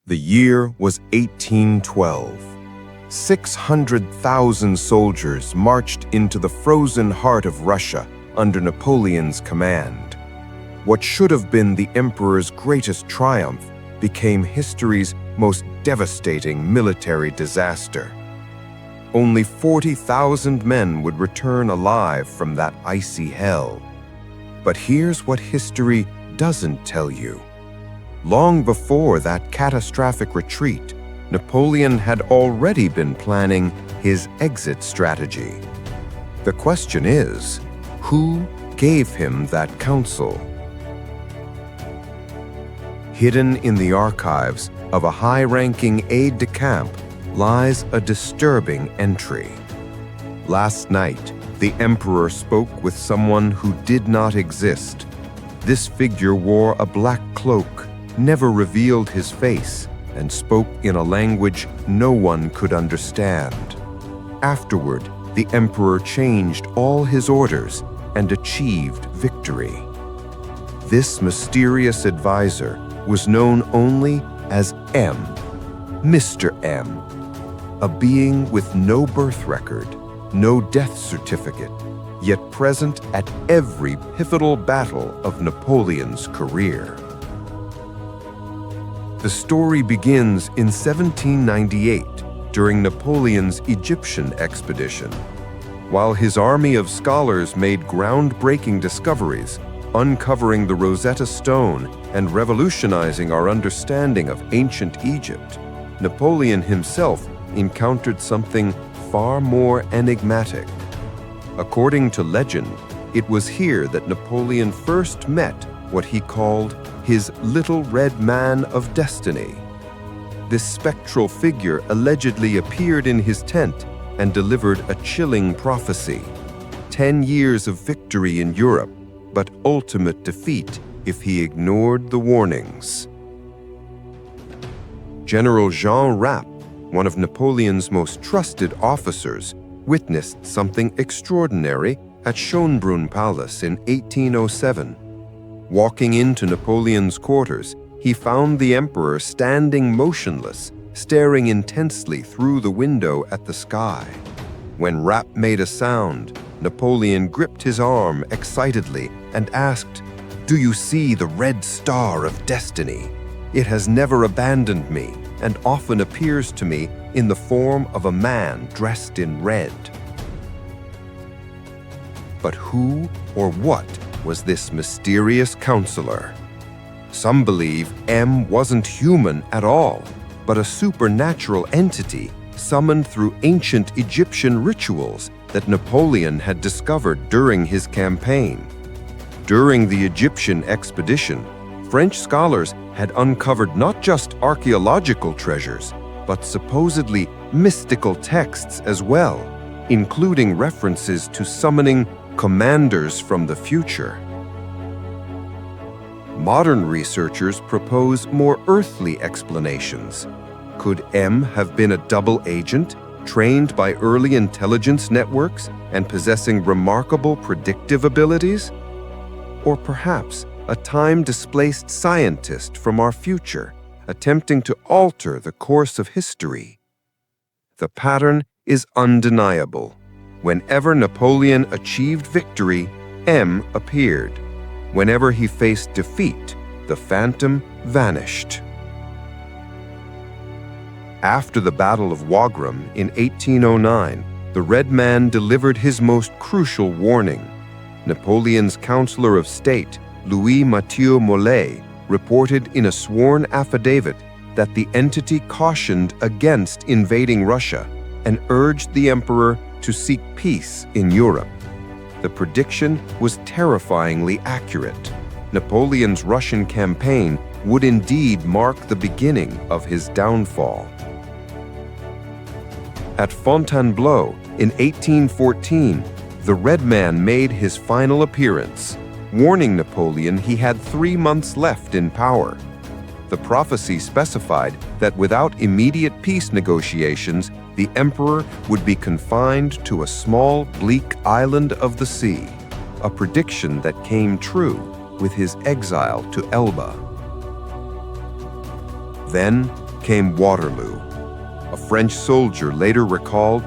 The year was 1812. 600,000 soldiers marched into the frozen heart of Russia under Napoleon's command. What should have been the emperor's greatest triumph became history's most devastating military disaster. Only 40,000 men would return alive from that icy hell. But here's what history doesn't tell you. Long before that catastrophic retreat, Napoleon had already been planning his exit strategy. The question is, who gave him that counsel? Hidden in the archives of a high-ranking aide-de-camp lies a disturbing entry. Last night, the emperor spoke with someone who did not exist. This figure wore a black cloak, never revealed his face, and spoke in a language no one could understand. Afterward, the emperor changed all his orders and achieved victory. This mysterious advisor was known only as M, Mr. M, a being with no birth record, no death certificate, yet present at every pivotal battle of Napoleon's career. The story begins in 1798 during Napoleon's Egyptian expedition. While his army of scholars made groundbreaking discoveries, uncovering the Rosetta Stone and revolutionizing our understanding of ancient Egypt, Napoleon himself encountered something far more enigmatic. According to legend, it was here that Napoleon first met what he called his Little Red Man of Destiny. This spectral figure allegedly appeared in his tent and delivered a chilling prophecy: 10 years of victory in Europe, but ultimate defeat if he ignored the warnings. General Jean Rapp, one of Napoleon's most trusted officers, witnessed something extraordinary at Schönbrunn Palace in 1807. Walking into Napoleon's quarters, he found the emperor standing motionless, staring intensely through the window at the sky. When Rapp made a sound, Napoleon gripped his arm excitedly and asked, "Do you see the red star of destiny? It has never abandoned me and often appears to me in the form of a man dressed in red." But who or what was this mysterious counselor? Some believe M wasn't human at all, but a supernatural entity summoned through ancient Egyptian rituals that Napoleon had discovered during his campaign. During the Egyptian expedition, French scholars had uncovered not just archaeological treasures, but supposedly mystical texts as well, including references to summoning commanders from the future. Modern researchers propose more earthly explanations. Could M have been a double agent, trained by early intelligence networks and possessing remarkable predictive abilities? Or perhaps a time-displaced scientist from our future, attempting to alter the course of history? The pattern is undeniable. Whenever Napoleon achieved victory, M appeared. Whenever he faced defeat, the phantom vanished. After the Battle of Wagram in 1809, the Red Man delivered his most crucial warning. Napoleon's counselor of state, Louis-Mathieu Molé, reported in a sworn affidavit that the entity cautioned against invading Russia and urged the emperor to seek peace in Europe. The prediction was terrifyingly accurate. Napoleon's Russian campaign would indeed mark the beginning of his downfall. At Fontainebleau in 1814, the Red Man made his final appearance, warning Napoleon he had 3 months left in power. The prophecy specified that without immediate peace negotiations, the emperor would be confined to a small, bleak island of the sea, a prediction that came true with his exile to Elba. Then, came Waterloo. A French soldier later recalled,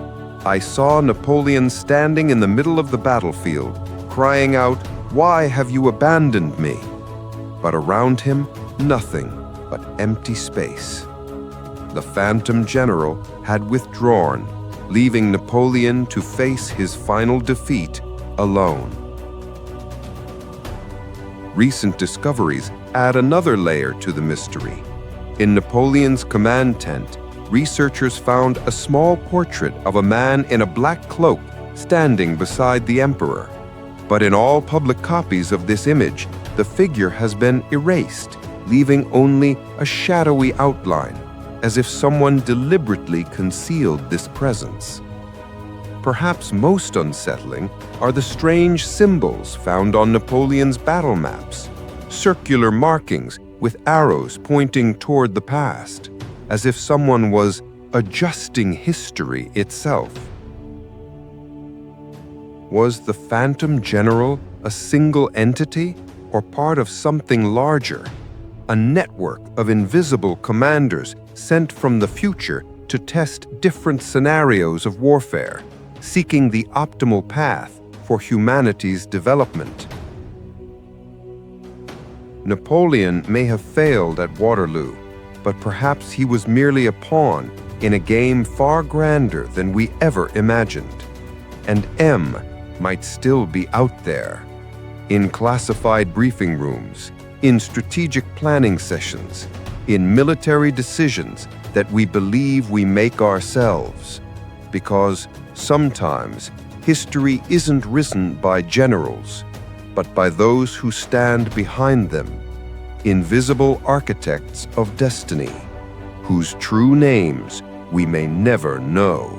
"I saw Napoleon standing in the middle of the battlefield, crying out, 'Why have you abandoned me?' But around him, nothing but empty space." The Phantom General had withdrawn, leaving Napoleon to face his final defeat alone. Recent discoveries add another layer to the mystery. In Napoleon's command tent, researchers found a small portrait of a man in a black cloak standing beside the emperor. But in all public copies of this image, the figure has been erased, leaving only a shadowy outline, as if someone deliberately concealed this presence. Perhaps most unsettling are the strange symbols found on Napoleon's battle maps, circular markings with arrows pointing toward the past, as if someone was adjusting history itself. Was the Phantom General a single entity or part of something larger, a network of invisible commanders sent from the future to test different scenarios of warfare, seeking the optimal path for humanity's development? Napoleon may have failed at Waterloo, but perhaps he was merely a pawn in a game far grander than we ever imagined. And M might still be out there, in classified briefing rooms, in strategic planning sessions, in military decisions that we believe we make ourselves. Because sometimes history isn't written by generals, but by those who stand behind them, invisible architects of destiny, whose true names we may never know.